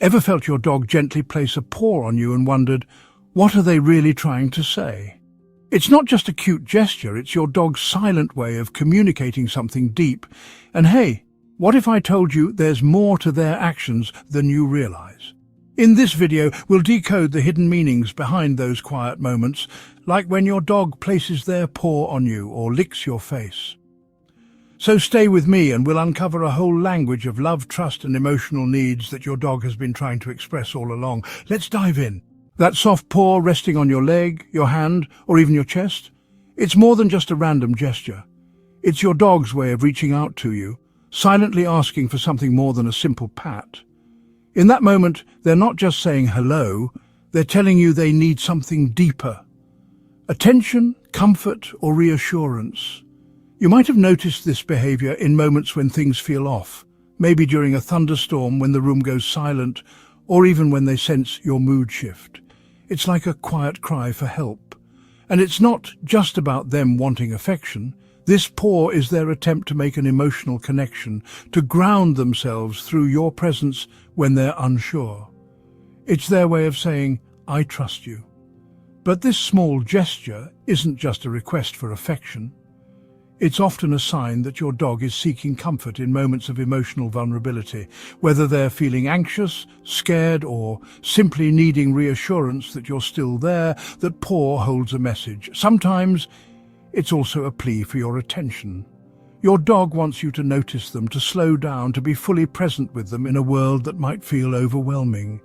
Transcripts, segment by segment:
Ever felt your dog gently place a paw on you and wondered, what are they really trying to say? It's not just a cute gesture, it's your dog's silent way of communicating something deep. And hey, what if I told you there's more to their actions than you realize? In this video, we'll decode the hidden meanings behind those quiet moments, like when your dog places their paw on you or licks your face. So stay with me and we'll uncover a whole language of love, trust and emotional needs that your dog has been trying to express all along. Let's dive in. That soft paw resting on your leg, your hand, or even your chest? It's more than just a random gesture. It's your dog's way of reaching out to you, silently asking for something more than a simple pat. In that moment, they're not just saying hello, they're telling you they need something deeper. Attention, comfort, or reassurance. You might have noticed this behavior in moments when things feel off, maybe during a thunderstorm when the room goes silent, or even when they sense your mood shift. It's like a quiet cry for help. And it's not just about them wanting affection. This paw is their attempt to make an emotional connection, to ground themselves through your presence when they're unsure. It's their way of saying, I trust you. But this small gesture isn't just a request for affection. It's often a sign that your dog is seeking comfort in moments of emotional vulnerability, whether they're feeling anxious, scared, or simply needing reassurance that you're still there. That paw holds a message. Sometimes it's also a plea for your attention. Your dog wants you to notice them, to slow down, to be fully present with them in a world that might feel overwhelming.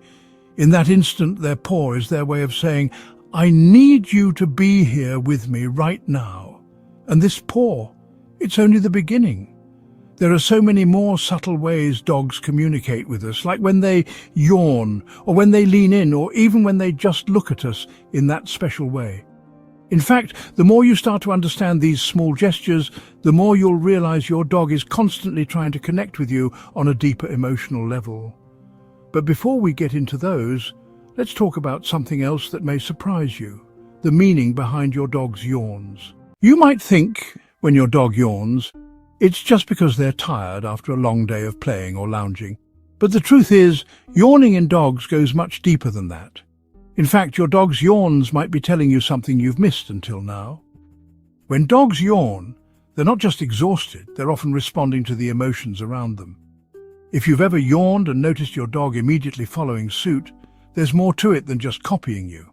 In that instant, their paw is their way of saying, I need you to be here with me right now. And this paw, it's only the beginning. There are so many more subtle ways dogs communicate with us, like when they yawn, or when they lean in, or even when they just look at us in that special way. In fact, the more you start to understand these small gestures, the more you'll realize your dog is constantly trying to connect with you on a deeper emotional level. But before we get into those, let's talk about something else that may surprise you, the meaning behind your dog's yawns. You might think, when your dog yawns, it's just because they're tired after a long day of playing or lounging. But the truth is, yawning in dogs goes much deeper than that. In fact, your dog's yawns might be telling you something you've missed until now. When dogs yawn, they're not just exhausted, they're often responding to the emotions around them. If you've ever yawned and noticed your dog immediately following suit, there's more to it than just copying you.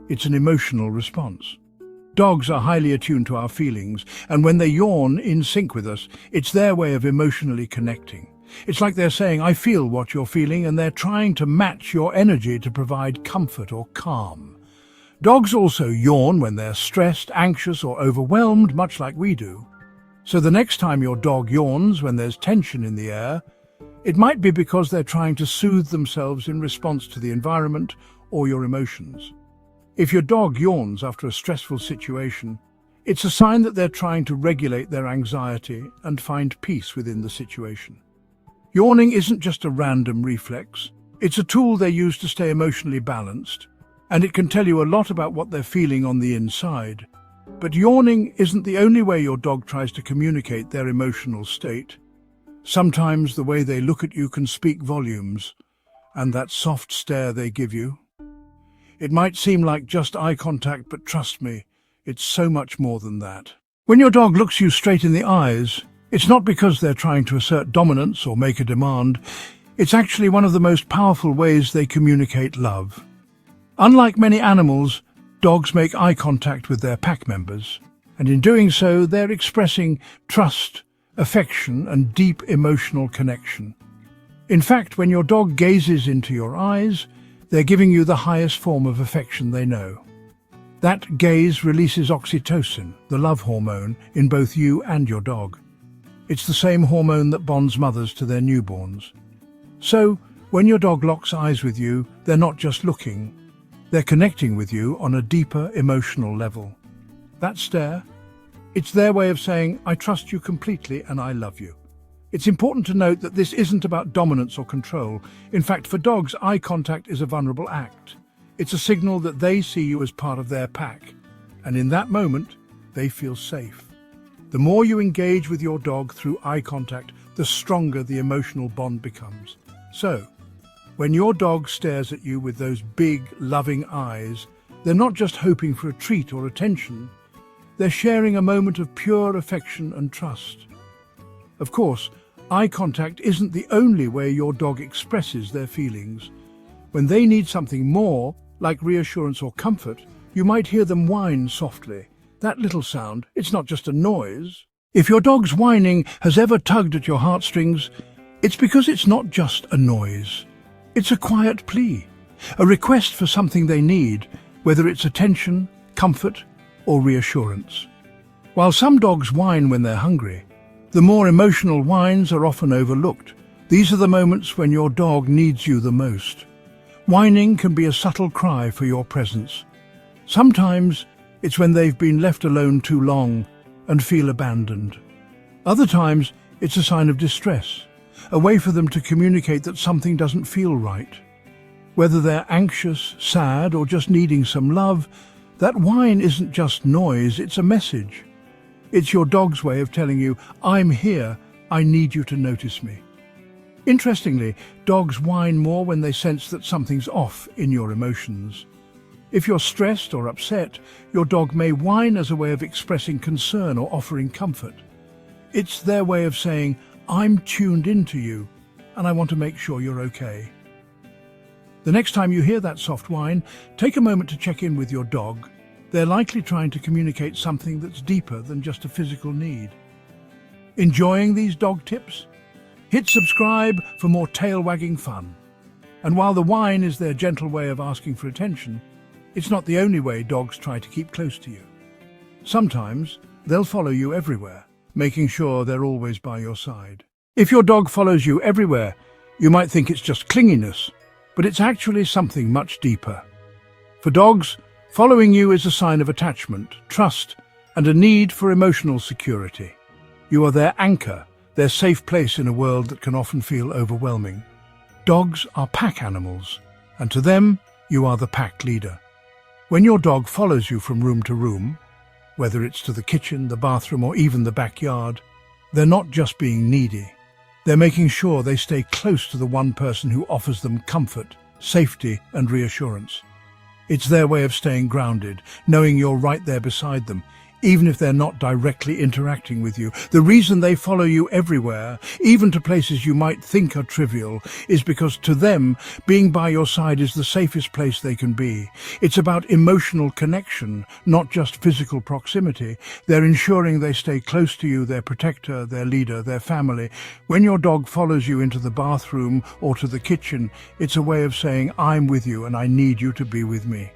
It's an emotional response. Dogs are highly attuned to our feelings, and when they yawn in sync with us, it's their way of emotionally connecting. It's like they're saying, I feel what you're feeling, and they're trying to match your energy to provide comfort or calm. Dogs also yawn when they're stressed, anxious, or overwhelmed, much like we do. So the next time your dog yawns when there's tension in the air, it might be because they're trying to soothe themselves in response to the environment or your emotions. If your dog yawns after a stressful situation, it's a sign that they're trying to regulate their anxiety and find peace within the situation. Yawning isn't just a random reflex. It's a tool they use to stay emotionally balanced, and it can tell you a lot about what they're feeling on the inside. But yawning isn't the only way your dog tries to communicate their emotional state. Sometimes the way they look at you can speak volumes, and that soft stare they give you. It might seem like just eye contact, but trust me, it's so much more than that. When your dog looks you straight in the eyes, it's not because they're trying to assert dominance or make a demand. It's actually one of the most powerful ways they communicate love. Unlike many animals, dogs make eye contact with their pack members, and in doing so, they're expressing trust, affection, and deep emotional connection. In fact, when your dog gazes into your eyes, they're giving you the highest form of affection they know. That gaze releases oxytocin, the love hormone, in both you and your dog. It's the same hormone that bonds mothers to their newborns. So, when your dog locks eyes with you, they're not just looking. They're connecting with you on a deeper emotional level. That stare, it's their way of saying, I trust you completely and I love you. It's important to note that this isn't about dominance or control. In fact, for dogs, eye contact is a vulnerable act. It's a signal that they see you as part of their pack, and in that moment, they feel safe. The more you engage with your dog through eye contact, the stronger the emotional bond becomes. So, When your dog stares at you with those big, loving eyes, they're not just hoping for a treat or attention. They're sharing a moment of pure affection and trust. Of course, eye contact isn't the only way your dog expresses their feelings. When they need something more, like reassurance or comfort, you might hear them whine softly. That little sound, it's not just a noise. If your dog's whining has ever tugged at your heartstrings, it's because it's not just a noise. It's a quiet plea, a request for something they need, whether it's attention, comfort, or reassurance. While some dogs whine when they're hungry, the more emotional whines are often overlooked. These are the moments when your dog needs you the most. Whining can be a subtle cry for your presence. Sometimes it's when they've been left alone too long and feel abandoned. Other times it's a sign of distress, a way for them to communicate that something doesn't feel right. Whether they're anxious, sad, or just needing some love, that whine isn't just noise, it's a message. It's your dog's way of telling you, I'm here, I need you to notice me. Interestingly, dogs whine more when they sense that something's off in your emotions. If you're stressed or upset, your dog may whine as a way of expressing concern or offering comfort. It's their way of saying, I'm tuned into you, and I want to make sure you're okay. The next time you hear that soft whine, take a moment to check in with your dog. They're likely trying to communicate something that's deeper than just a physical need. Enjoying these dog tips? Hit subscribe for more tail-wagging fun. And while the whine is their gentle way of asking for attention, it's not the only way dogs try to keep close to you. Sometimes they'll follow you everywhere, making sure they're always by your side. If your dog follows you everywhere, you might think it's just clinginess, but it's actually something much deeper. For dogs, following you is a sign of attachment, trust, and a need for emotional security. You are their anchor, their safe place in a world that can often feel overwhelming. Dogs are pack animals, and to them, you are the pack leader. When your dog follows you from room to room, whether it's to the kitchen, the bathroom, or even the backyard, they're not just being needy. They're making sure they stay close to the one person who offers them comfort, safety, and reassurance. It's their way of staying grounded, knowing you're right there beside them, even if they're not directly interacting with you. The reason they follow you everywhere, even to places you might think are trivial, is because to them, being by your side is the safest place they can be. It's about emotional connection, not just physical proximity. They're ensuring they stay close to you, their protector, their leader, their family. When your dog follows you into the bathroom or to the kitchen, it's a way of saying, I'm with you and I need you to be with me.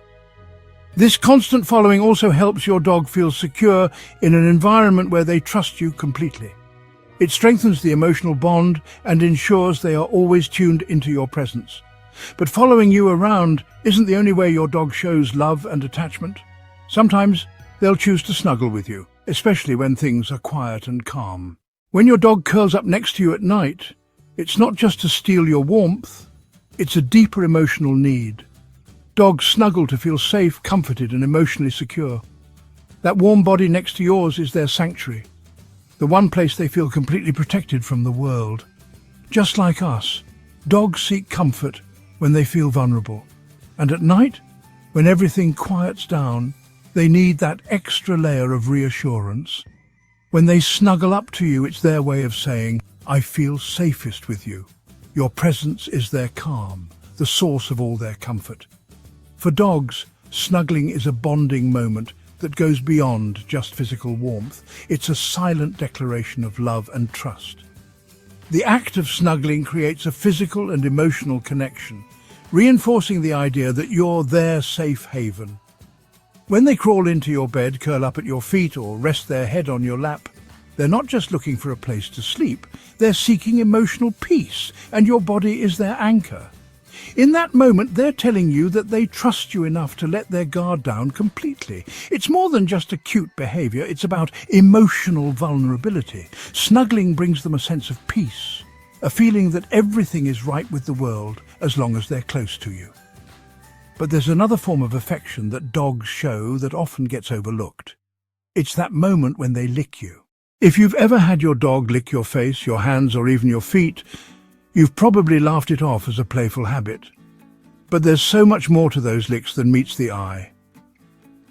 This constant following also helps your dog feel secure in an environment where they trust you completely. It strengthens the emotional bond and ensures they are always tuned into your presence. But following you around isn't the only way your dog shows love and attachment. Sometimes they'll choose to snuggle with you, especially when things are quiet and calm. When your dog curls up next to you at night, it's not just to steal your warmth, it's a deeper emotional need. Dogs snuggle to feel safe, comforted, and emotionally secure. That warm body next to yours is their sanctuary, the one place they feel completely protected from the world. Just like us, dogs seek comfort when they feel vulnerable. And at night, when everything quiets down, they need that extra layer of reassurance. When they snuggle up to you, it's their way of saying, I feel safest with you. Your presence is their calm, the source of all their comfort. For dogs, snuggling is a bonding moment that goes beyond just physical warmth. It's a silent declaration of love and trust. The act of snuggling creates a physical and emotional connection, reinforcing the idea that you're their safe haven. When they crawl into your bed, curl up at your feet, or rest their head on your lap, they're not just looking for a place to sleep, they're seeking emotional peace, and your body is their anchor. In that moment, they're telling you that they trust you enough to let their guard down completely. It's more than just a cute behavior, it's about emotional vulnerability. Snuggling brings them a sense of peace, a feeling that everything is right with the world as long as they're close to you. But there's another form of affection that dogs show that often gets overlooked. It's that moment when they lick you. If you've ever had your dog lick your face, your hands, or even your feet, You've probably laughed it off as a playful habit, but there's so much more to those licks than meets the eye.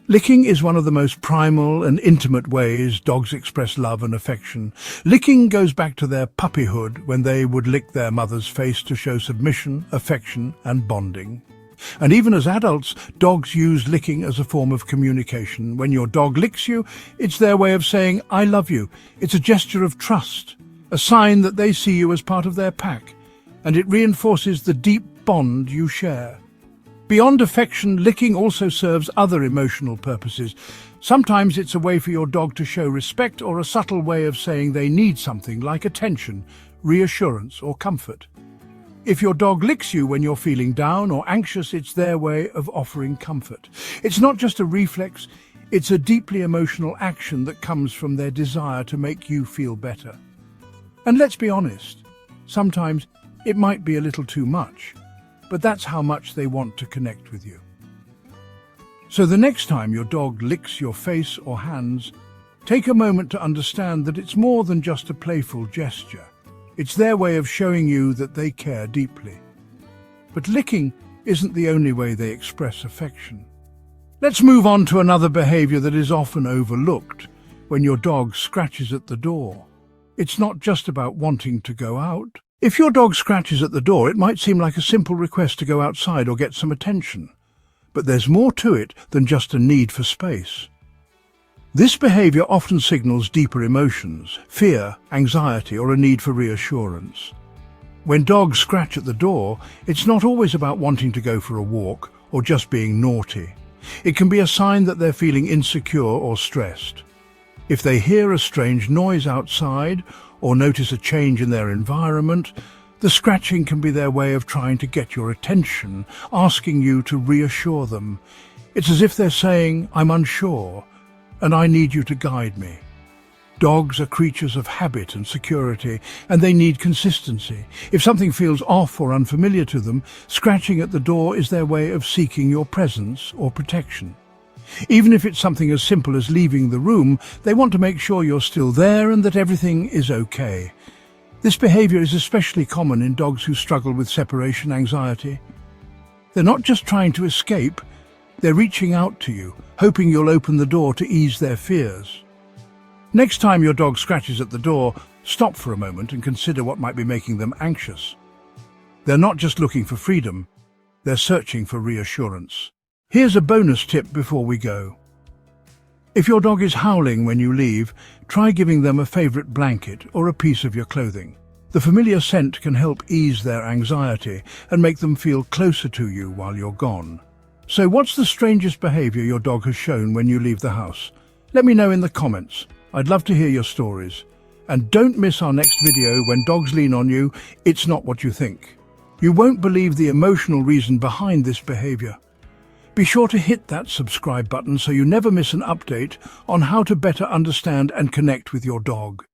Licking is one of the most primal and intimate ways dogs express love and affection. Licking goes back to their puppyhood when they would lick their mother's face to show submission, affection, and bonding. And even as adults, dogs use licking as a form of communication. When your dog licks you, it's their way of saying, "I love you." It's a gesture of trust, a sign that they see you as part of their pack, and it reinforces the deep bond you share. Beyond affection, licking also serves other emotional purposes. Sometimes it's a way for your dog to show respect or a subtle way of saying they need something like attention, reassurance, or comfort. If your dog licks you when you're feeling down or anxious, it's their way of offering comfort. It's not just a reflex, it's a deeply emotional action that comes from their desire to make you feel better. And let's be honest, sometimes it might be a little too much, but that's how much they want to connect with you. So the next time your dog licks your face or hands, take a moment to understand that it's more than just a playful gesture. It's their way of showing you that they care deeply. But licking isn't the only way they express affection. Let's move on to another behavior that is often overlooked: when your dog scratches at the door. It's not just about wanting to go out. If your dog scratches at the door, it might seem like a simple request to go outside or get some attention. But there's more to it than just a need for space. This behavior often signals deeper emotions: fear, anxiety, or a need for reassurance. When dogs scratch at the door, it's not always about wanting to go for a walk or just being naughty. It can be a sign that they're feeling insecure or stressed. If they hear a strange noise outside or notice a change in their environment, the scratching can be their way of trying to get your attention, asking you to reassure them. It's as if they're saying, "I'm unsure, and I need you to guide me." Dogs are creatures of habit and security, and they need consistency. If something feels off or unfamiliar to them, scratching at the door is their way of seeking your presence or protection. Even if it's something as simple as leaving the room, they want to make sure you're still there and that everything is okay. This behavior is especially common in dogs who struggle with separation anxiety. They're not just trying to escape, they're reaching out to you, hoping you'll open the door to ease their fears. Next time your dog scratches at the door, stop for a moment and consider what might be making them anxious. They're not just looking for freedom, they're searching for reassurance. Here's a bonus tip before we go. If your dog is howling when you leave, try giving them a favorite blanket or a piece of your clothing. The familiar scent can help ease their anxiety and make them feel closer to you while you're gone. So what's the strangest behavior your dog has shown when you leave the house? Let me know in the comments. I'd love to hear your stories. And don't miss our next video when dogs lean on you. It's not what you think. You won't believe the emotional reason behind this behavior. Be sure to hit that subscribe button so you never miss an update on how to better understand and connect with your dog.